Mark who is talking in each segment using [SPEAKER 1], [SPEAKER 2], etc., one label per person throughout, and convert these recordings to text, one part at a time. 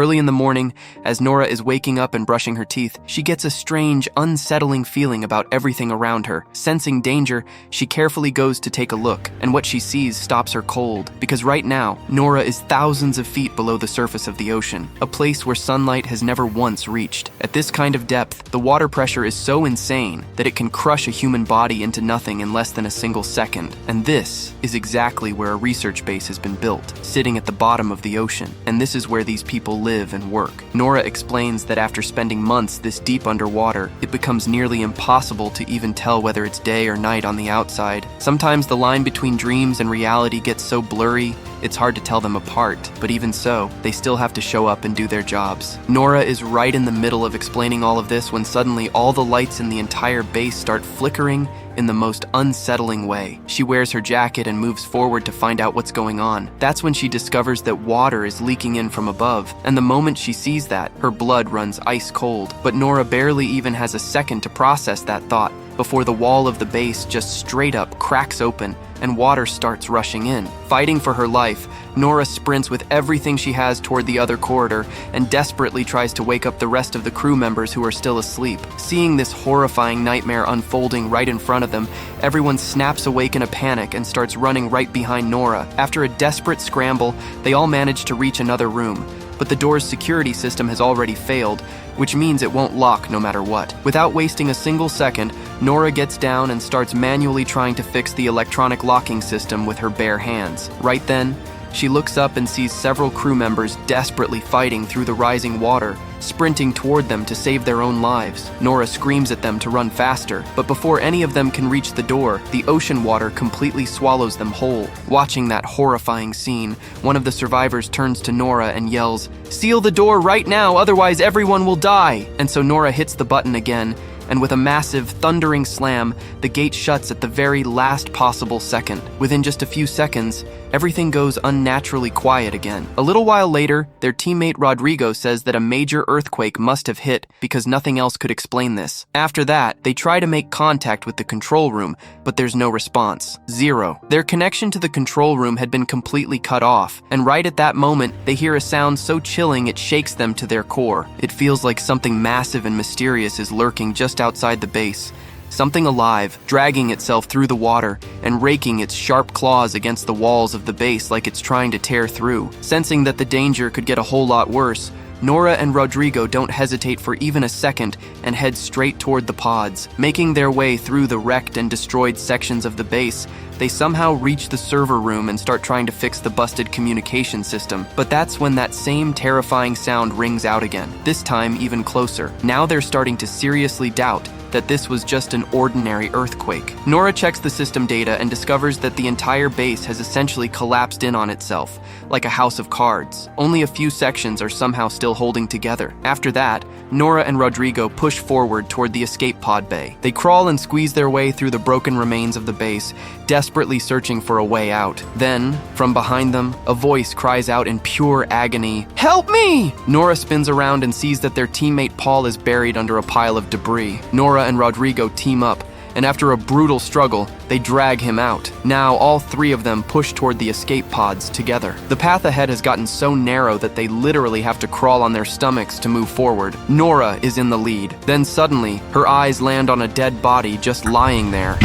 [SPEAKER 1] Early in the morning, as Nora is waking up and brushing her teeth, she gets a strange, unsettling feeling about everything around her. Sensing danger, she carefully goes to take a look, and what she sees stops her cold, because right now, Nora is thousands of feet below the surface of the ocean, a place where sunlight has never once reached. At this kind of depth, the water pressure is so insane that it can crush a human body into nothing in less than a single second. And this is exactly where a research base has been built, sitting at the bottom of the ocean, and this is where these people live and work. Nora explains that after spending months this deep underwater, it becomes nearly impossible to even tell whether it's day or night on the outside. Sometimes the line between dreams and reality gets so blurry, it's hard to tell them apart, but even so, they still have to show up and do their jobs. Nora is right in the middle of explaining all of this when suddenly all the lights in the entire base start flickering in the most unsettling way. She wears her jacket and moves forward to find out what's going on. That's when she discovers that water is leaking in from above, and the moment she sees that, her blood runs ice cold. But Nora barely even has a second to process that thought before the wall of the base just straight up cracks open and water starts rushing in. Fighting for her life, Nora sprints with everything she has toward the other corridor and desperately tries to wake up the rest of the crew members who are still asleep. Seeing this horrifying nightmare unfolding right in front of them, everyone snaps awake in a panic and starts running right behind Nora. After a desperate scramble, they all manage to reach another room, but the door's security system has already failed, which means it won't lock no matter what. Without wasting a single second, Nora gets down and starts manually trying to fix the electronic locking system with her bare hands. Right then, she looks up and sees several crew members desperately fighting through the rising water, sprinting toward them to save their own lives. Nora screams at them to run faster, but before any of them can reach the door, the ocean water completely swallows them whole. Watching that horrifying scene, one of the survivors turns to Nora and yells, "Seal the door right now, otherwise everyone will die!" And so Nora hits the button again, and with a massive, thundering slam, the gate shuts at the very last possible second. Within just a few seconds, everything goes unnaturally quiet again. A little while later, their teammate Rodrigo says that a major earthquake must have hit because nothing else could explain this. After that, they try to make contact with the control room, but there's no response. Zero. Their connection to the control room had been completely cut off, and right at that moment, they hear a sound so chilling it shakes them to their core. It feels like something massive and mysterious is lurking just outside the base. Something alive, dragging itself through the water and raking its sharp claws against the walls of the base like it's trying to tear through. Sensing that the danger could get a whole lot worse, Nora and Rodrigo don't hesitate for even a second and head straight toward the pods. Making their way through the wrecked and destroyed sections of the base, they somehow reach the server room and start trying to fix the busted communication system. But that's when that same terrifying sound rings out again, this time even closer. Now they're starting to seriously doubt that this was just an ordinary earthquake. Nora checks the system data and discovers that the entire base has essentially collapsed in on itself, like a house of cards. Only a few sections are somehow still holding together. After that, Nora and Rodrigo push forward toward the escape pod bay. They crawl and squeeze their way through the broken remains of the base, desperately searching for a way out. Then, from behind them, a voice cries out in pure agony, "Help me!" Nora spins around and sees that their teammate Paul is buried under a pile of debris. Nora and Rodrigo team up, and after a brutal struggle, they drag him out. Now, all three of them push toward the escape pods together. The path ahead has gotten so narrow that they literally have to crawl on their stomachs to move forward. Nora is in the lead. Then suddenly, her eyes land on a dead body just lying there.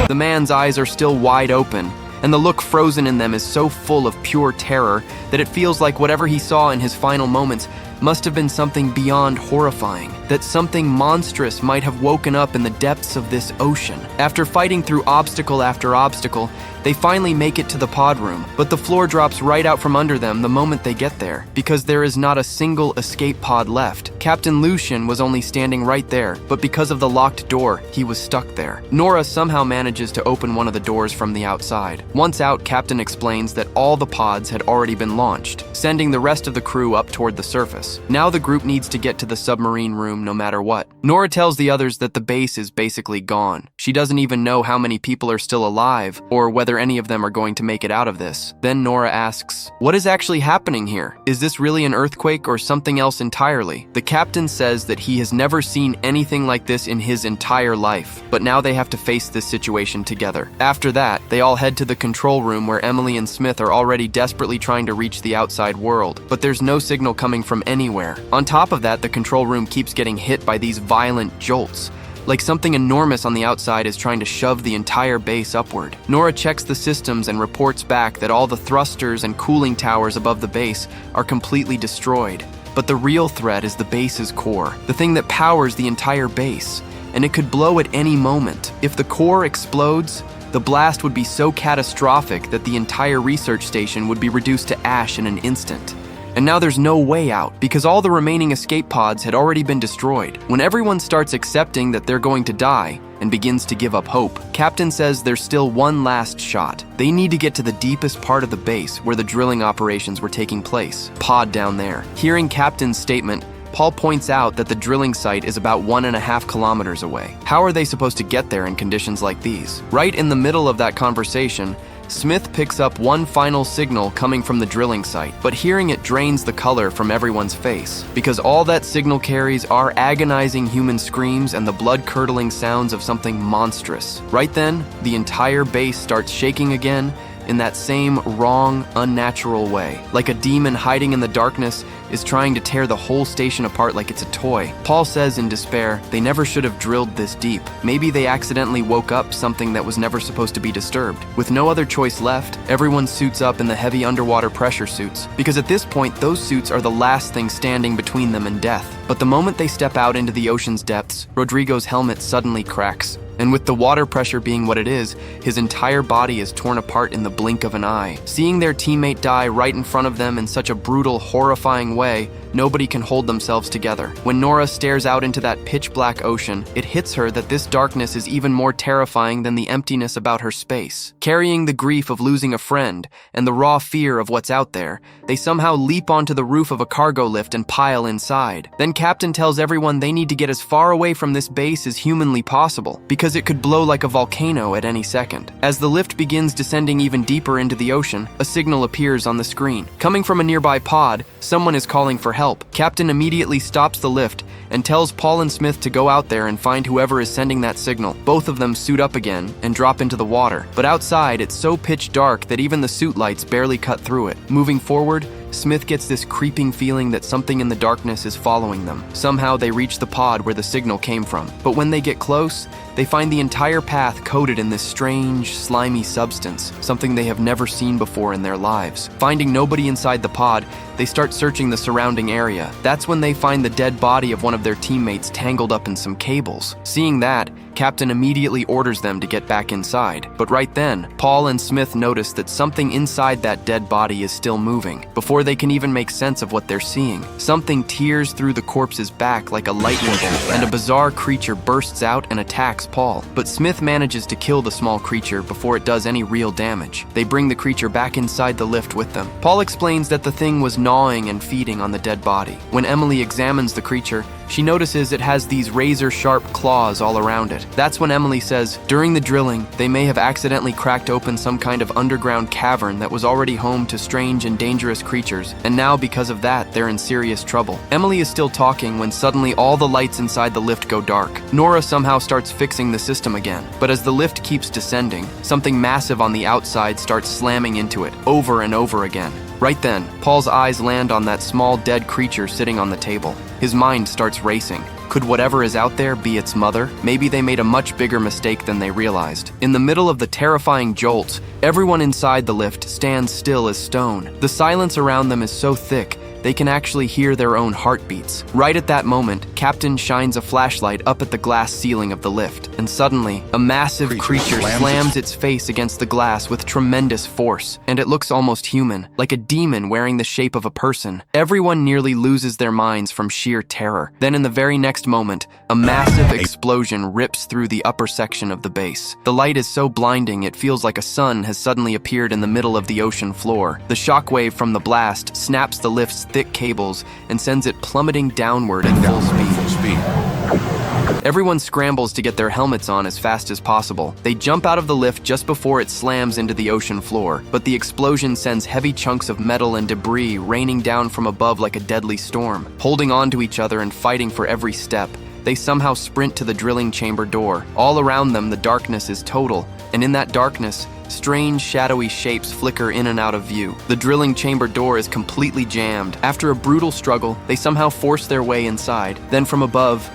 [SPEAKER 1] The man's eyes are still wide open, and the look frozen in them is so full of pure terror that it feels like whatever he saw in his final moments must have been something beyond horrifying, that something monstrous might have woken up in the depths of this ocean. After fighting through obstacle after obstacle, they finally make it to the pod room, but the floor drops right out from under them the moment they get there, because there is not a single escape pod left. Captain Lucian was only standing right there, but because of the locked door, he was stuck there. Nora somehow manages to open one of the doors from the outside. Once out, Captain explains that all the pods had already been launched, sending the rest of the crew up toward the surface. Now the group needs to get to the submarine room no matter what. Nora tells the others that the base is basically gone. She doesn't even know how many people are still alive or whether any of them are going to make it out of this. Then Nora asks, "What is actually happening here? Is this really an earthquake or something else entirely?" The captain says that he has never seen anything like this in his entire life, but now they have to face this situation together. After that, they all head to the control room where Emily and Smith are already desperately trying to reach the outside world, but there's no signal coming from anywhere. On top of that, the control room keeps getting hit by these violent jolts, like something enormous on the outside is trying to shove the entire base upward. Nora checks the systems and reports back that all the thrusters and cooling towers above the base are completely destroyed. But the real threat is the base's core, the thing that powers the entire base, and it could blow at any moment. If the core explodes, the blast would be so catastrophic that the entire research station would be reduced to ash in an instant. And now there's no way out, because all the remaining escape pods had already been destroyed. When everyone starts accepting that they're going to die and begins to give up hope, Captain says there's still one last shot. They need to get to the deepest part of the base where the drilling operations were taking place, pod down there. Hearing Captain's statement, Paul points out that the drilling site is about 1.5 kilometers away. How are they supposed to get there in conditions like these? Right in the middle of that conversation, Smith picks up one final signal coming from the drilling site, but hearing it drains the color from everyone's face, because all that signal carries are agonizing human screams and the blood-curdling sounds of something monstrous. Right then, the entire base starts shaking again in that same wrong, unnatural way, like a demon hiding in the darkness is trying to tear the whole station apart like it's a toy. Paul says in despair, they never should have drilled this deep. Maybe they accidentally woke up something that was never supposed to be disturbed. With no other choice left, everyone suits up in the heavy underwater pressure suits, because at this point, those suits are the last thing standing between them and death. But the moment they step out into the ocean's depths, Rodrigo's helmet suddenly cracks. And with the water pressure being what it is, his entire body is torn apart in the blink of an eye. Seeing their teammate die right in front of them in such a brutal, horrifying way, nobody can hold themselves together. When Nora stares out into that pitch-black ocean, it hits her that this darkness is even more terrifying than the emptiness about her space. Carrying the grief of losing a friend and the raw fear of what's out there, they somehow leap onto the roof of a cargo lift and pile inside. Then Captain tells everyone they need to get as far away from this base as humanly possible, because it could blow like a volcano at any second. As the lift begins descending even deeper into the ocean, a signal appears on the screen. Coming from a nearby pod, someone is calling for help. Captain immediately stops the lift and tells Paul and Smith to go out there and find whoever is sending that signal. Both of them suit up again and drop into the water. But outside, it's so pitch dark that even the suit lights barely cut through it. Moving forward, Smith gets this creeping feeling that something in the darkness is following them. Somehow they reach the pod where the signal came from. But when they get close, they find the entire path coated in this strange, slimy substance, something they have never seen before in their lives. Finding nobody inside the pod, they start searching the surrounding area. That's when they find the dead body of one of their teammates tangled up in some cables. Seeing that, Captain immediately orders them to get back inside. But right then, Paul and Smith notice that something inside that dead body is still moving. Before they can even make sense of what they're seeing, something tears through the corpse's back like a lightning bolt, and a bizarre creature bursts out and attacks Paul. But Smith manages to kill the small creature before it does any real damage. They bring the creature back inside the lift with them. Paul explains that the thing was gnawing and feeding on the dead body. When Emily examines the creature, she notices it has these razor-sharp claws all around it. That's when Emily says, during the drilling, they may have accidentally cracked open some kind of underground cavern that was already home to strange and dangerous creatures, and now because of that, they're in serious trouble. Emily is still talking when suddenly all the lights inside the lift go dark. Nora somehow starts fixing the system again, but as the lift keeps descending, something massive on the outside starts slamming into it, over and over again. Right then, Paul's eyes land on that small dead creature sitting on the table. His mind starts racing. Could whatever is out there be its mother? Maybe they made a much bigger mistake than they realized. In the middle of the terrifying jolts, everyone inside the lift stands still as stone. The silence around them is so thick, they can actually hear their own heartbeats. Right at that moment, Captain shines a flashlight up at the glass ceiling of the lift, and suddenly, a massive creature slams its face against the glass with tremendous force, and it looks almost human, like a demon wearing the shape of a person. Everyone nearly loses their minds from sheer terror. Then in the very next moment, a massive explosion rips through the upper section of the base. The light is so blinding it feels like a sun has suddenly appeared in the middle of the ocean floor. The shockwave from the blast snaps the lift's thick cables and sends it plummeting downward at full speed. Everyone scrambles to get their helmets on as fast as possible. They jump out of the lift just before it slams into the ocean floor, but the explosion sends heavy chunks of metal and debris raining down from above like a deadly storm. Holding on to each other and fighting for every step, they somehow sprint to the drilling chamber door. All around them, the darkness is total, and in that darkness, strange, shadowy shapes flicker in and out of view. The drilling chamber door is completely jammed. After a brutal struggle, they somehow force their way inside. Then from above,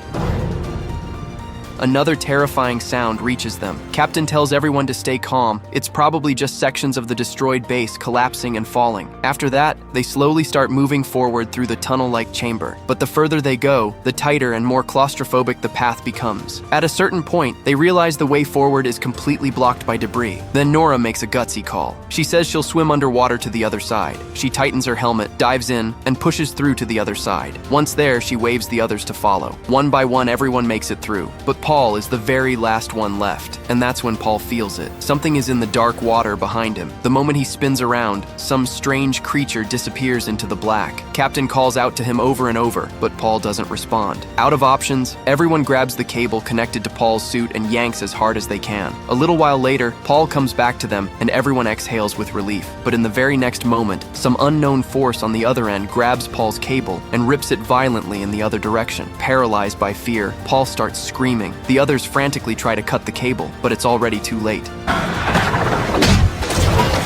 [SPEAKER 1] another terrifying sound reaches them. Captain tells everyone to stay calm. It's probably just sections of the destroyed base collapsing and falling. After that, they slowly start moving forward through the tunnel-like chamber. But the further they go, the tighter and more claustrophobic the path becomes. At a certain point, they realize the way forward is completely blocked by debris. Then Nora makes a gutsy call. She says she'll swim underwater to the other side. She tightens her helmet, dives in, and pushes through to the other side. Once there, she waves the others to follow. One by one, everyone makes it through. But Paul is the very last one left, and that's when Paul feels it. Something is in the dark water behind him. The moment he spins around, some strange creature disappears into the black. Captain calls out to him over and over, but Paul doesn't respond. Out of options, everyone grabs the cable connected to Paul's suit and yanks as hard as they can. A little while later, Paul comes back to them, and everyone exhales with relief. But in the very next moment, some unknown force on the other end grabs Paul's cable and rips it violently in the other direction. Paralyzed by fear, Paul starts screaming. The others frantically try to cut the cable, but it's already too late.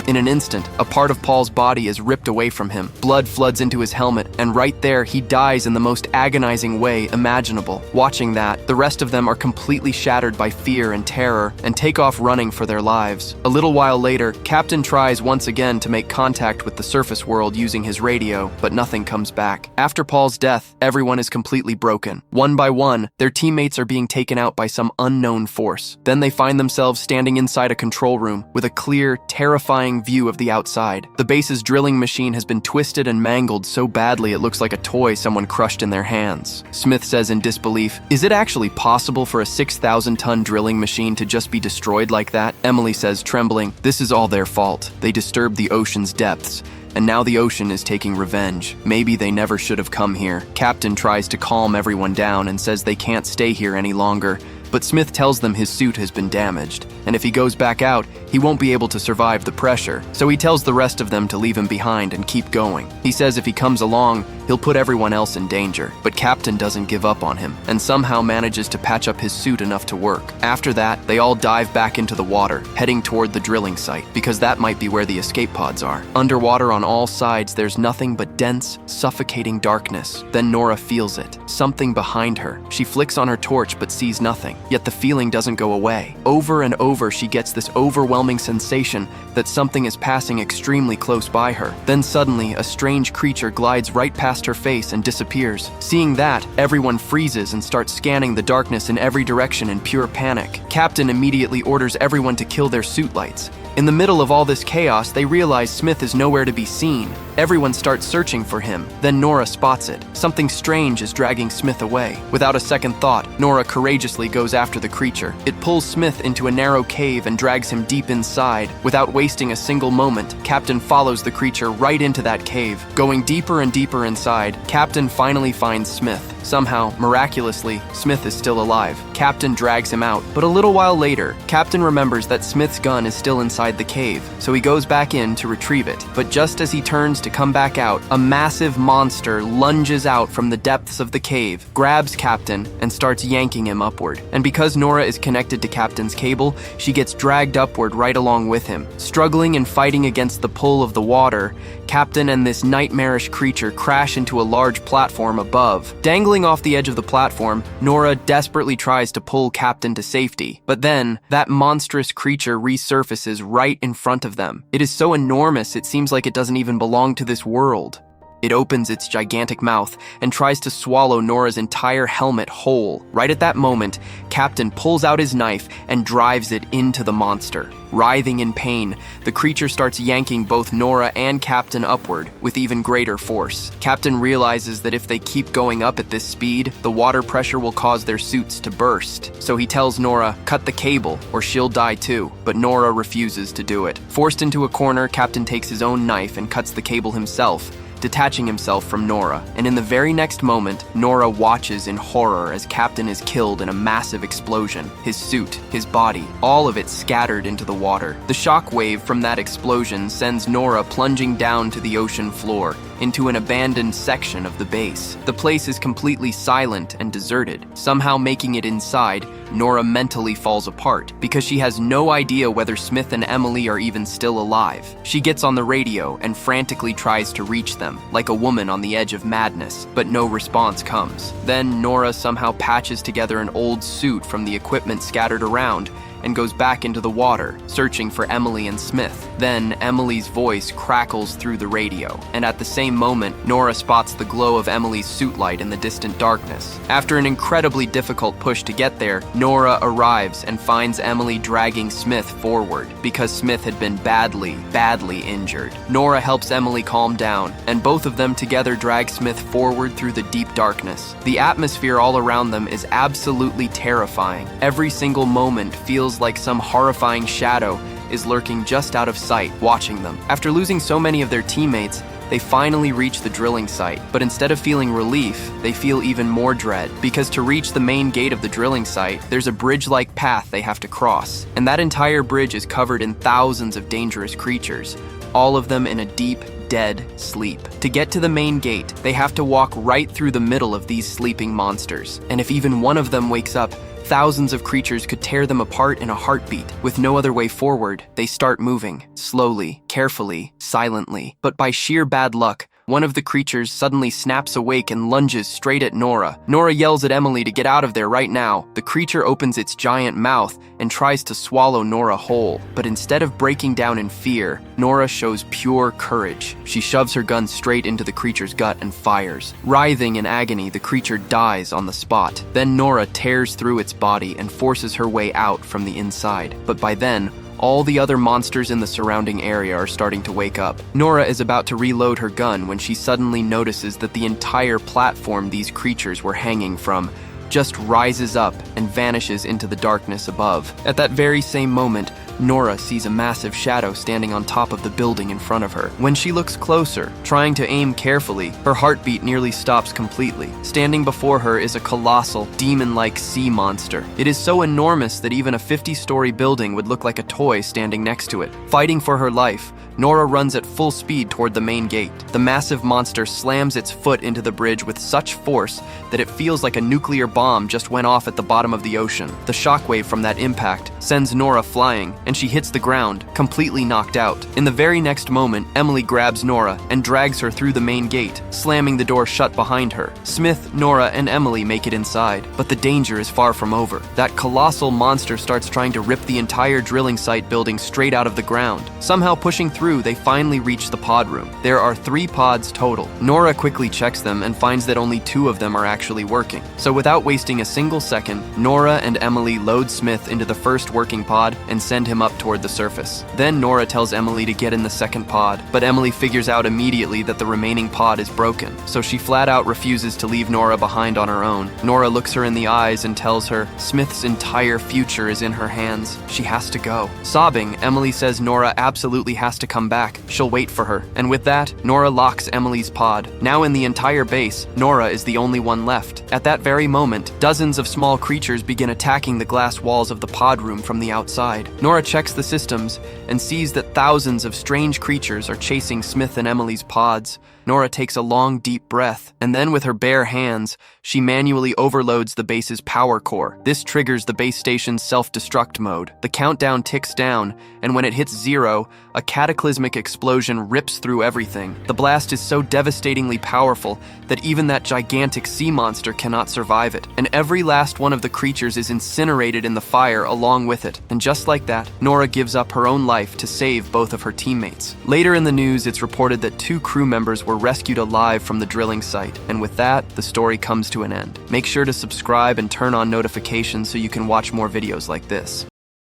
[SPEAKER 1] In an instant, a part of Paul's body is ripped away from him. Blood floods into his helmet, and right there, he dies in the most agonizing way imaginable. Watching that, the rest of them are completely shattered by fear and terror and take off running for their lives. A little while later, Captain tries once again to make contact with the surface world using his radio, but nothing comes back. After Paul's death, everyone is completely broken. One by one, their teammates are being taken out by some unknown force. Then they find themselves standing inside a control room with a clear, terrifying view of the outside. The base's drilling machine has been twisted and mangled so badly it looks like a toy someone crushed in their hands. Smith says in disbelief, "Is it actually possible for a 6,000-ton drilling machine to just be destroyed like that?" Emily says, trembling, "This is all their fault. They disturbed the ocean's depths. And now the ocean is taking revenge. Maybe they never should have come here." Captain tries to calm everyone down and says they can't stay here any longer. But Smith tells them his suit has been damaged, and if he goes back out, he won't be able to survive the pressure. So he tells the rest of them to leave him behind and keep going. He says if he comes along, he'll put everyone else in danger. But Captain doesn't give up on him, and somehow manages to patch up his suit enough to work. After that, they all dive back into the water, heading toward the drilling site, because that might be where the escape pods are. Underwater on all sides, there's nothing but dense, suffocating darkness. Then Nora feels it. Something behind her. She flicks on her torch but sees nothing. Yet the feeling doesn't go away. Over and over, she gets this overwhelming sensation that something is passing extremely close by her. Then suddenly, a strange creature glides right past her face and disappears. Seeing that, everyone freezes and starts scanning the darkness in every direction in pure panic. Captain immediately orders everyone to kill their suit lights. In the middle of all this chaos, they realize Smith is nowhere to be seen. Everyone starts searching for him. Then Nora spots it. Something strange is dragging Smith away. Without a second thought, Nora courageously goes after the creature. It pulls Smith into a narrow cave and drags him deep inside. Without wasting a single moment, Captain follows the creature right into that cave. Going deeper and deeper inside, Captain finally finds Smith. Somehow, miraculously, Smith is still alive. Captain drags him out, but a little while later, Captain remembers that Smith's gun is still inside the cave, so he goes back in to retrieve it. But just as he turns to come back out, a massive monster lunges out from the depths of the cave, grabs Captain, and starts yanking him upward. And because Nora is connected to Captain's cable, she gets dragged upward right along with him. Struggling and fighting against the pull of the water, Captain and this nightmarish creature crash into a large platform above. Dangling off the edge of the platform, Nora desperately tries to pull Captain to safety. But then, that monstrous creature resurfaces right in front of them. It is so enormous it seems like it doesn't even belong to this world. It opens its gigantic mouth and tries to swallow Nora's entire helmet whole. Right at that moment, Captain pulls out his knife and drives it into the monster. Writhing in pain, the creature starts yanking both Nora and Captain upward with even greater force. Captain realizes that if they keep going up at this speed, the water pressure will cause their suits to burst. So he tells Nora, "Cut the cable or she'll die too." But Nora refuses to do it. Forced into a corner, Captain takes his own knife and cuts the cable himself. detaching himself from Nora. And in the very next moment, Nora watches in horror as Captain is killed in a massive explosion. His suit, his body, all of it scattered into the water. The shock wave from that explosion sends Nora plunging down to the ocean floor, into an abandoned section of the base. The place is completely silent and deserted. Somehow making it inside, Nora mentally falls apart because she has no idea whether Smith and Emily are even still alive. She gets on the radio and frantically tries to reach them, like a woman on the edge of madness, but no response comes. Then Nora somehow patches together an old suit from the equipment scattered around and goes back into the water, searching for Emily and Smith. Then Emily's voice crackles through the radio, and at the same moment, Nora spots the glow of Emily's suit light in the distant darkness. After an incredibly difficult push to get there, Nora arrives and finds Emily dragging Smith forward because Smith had been badly injured. Nora helps Emily calm down, and both of them together drag Smith forward through the deep darkness. The atmosphere all around them is absolutely terrifying. Every single moment feels like some horrifying shadow is lurking just out of sight, watching them. After losing so many of their teammates, they finally reach the drilling site, but instead of feeling relief, they feel even more dread, because to reach the main gate of the drilling site, there's a bridge-like path they have to cross, and that entire bridge is covered in thousands of dangerous creatures, all of them in a deep, dead sleep. To get to the main gate, they have to walk right through the middle of these sleeping monsters, and if even one of them wakes up, thousands of creatures could tear them apart in a heartbeat. With no other way forward, they start moving, slowly, carefully, silently. But by sheer bad luck, one of the creatures suddenly snaps awake and lunges straight at Nora. Nora yells at Emily to get out of there right now. The creature opens its giant mouth and tries to swallow Nora whole. But instead of breaking down in fear, Nora shows pure courage. She shoves her gun straight into the creature's gut and fires. Writhing in agony, the creature dies on the spot. Then Nora tears through its body and forces her way out from the inside. But by then, all the other monsters in the surrounding area are starting to wake up. Nora is about to reload her gun when she suddenly notices that the entire platform these creatures were hanging from just rises up and vanishes into the darkness above. At that very same moment, Nora sees a massive shadow standing on top of the building in front of her. When she looks closer, trying to aim carefully, her heartbeat nearly stops completely. Standing before her is a colossal, demon-like sea monster. It is so enormous that even a 50-story building would look like a toy standing next to it. Fighting for her life, Nora runs at full speed toward the main gate. The massive monster slams its foot into the bridge with such force that it feels like a nuclear bomb just went off at the bottom of the ocean. The shockwave from that impact sends Nora flying, and she hits the ground, completely knocked out. In the very next moment, Emily grabs Nora and drags her through the main gate, slamming the door shut behind her. Smith, Nora, and Emily make it inside, but the danger is far from over. That colossal monster starts trying to rip the entire drilling site building straight out of the ground. Somehow pushing through, they finally reach the pod room. There are 3 pods total. Nora quickly checks them and finds that only 2 of them are actually working. So without wasting a single second, Nora and Emily load Smith into the first working pod and send him up toward the surface. Then Nora tells Emily to get in the second pod, but Emily figures out immediately that the remaining pod is broken, so she flat out refuses to leave Nora behind on her own. Nora looks her in the eyes and tells her Smith's entire future is in her hands. She has to go. Sobbing, Emily says Nora absolutely has to come back. She'll wait for her. And with that, Nora locks Emily's pod. Now in the entire base, Nora is the only one left. At that very moment, dozens of small creatures begin attacking the glass walls of the pod room from the outside. Nora checks the systems and sees that thousands of strange creatures are chasing Smith and Emily's pods. Nora takes a long, deep breath, and then with her bare hands, she manually overloads the base's power core. This triggers the base station's self-destruct mode. The countdown ticks down, and when it hits 0, a cataclysmic explosion rips through everything. The blast is so devastatingly powerful that even that gigantic sea monster cannot survive it, and every last one of the creatures is incinerated in the fire along with it. And just like that, Nora gives up her own life to save both of her teammates. Later in the news, it's reported that 2 crew members were rescued alive from the drilling site, and with that, the story comes to an end. Make sure to subscribe and turn on notifications so you can watch more videos like this.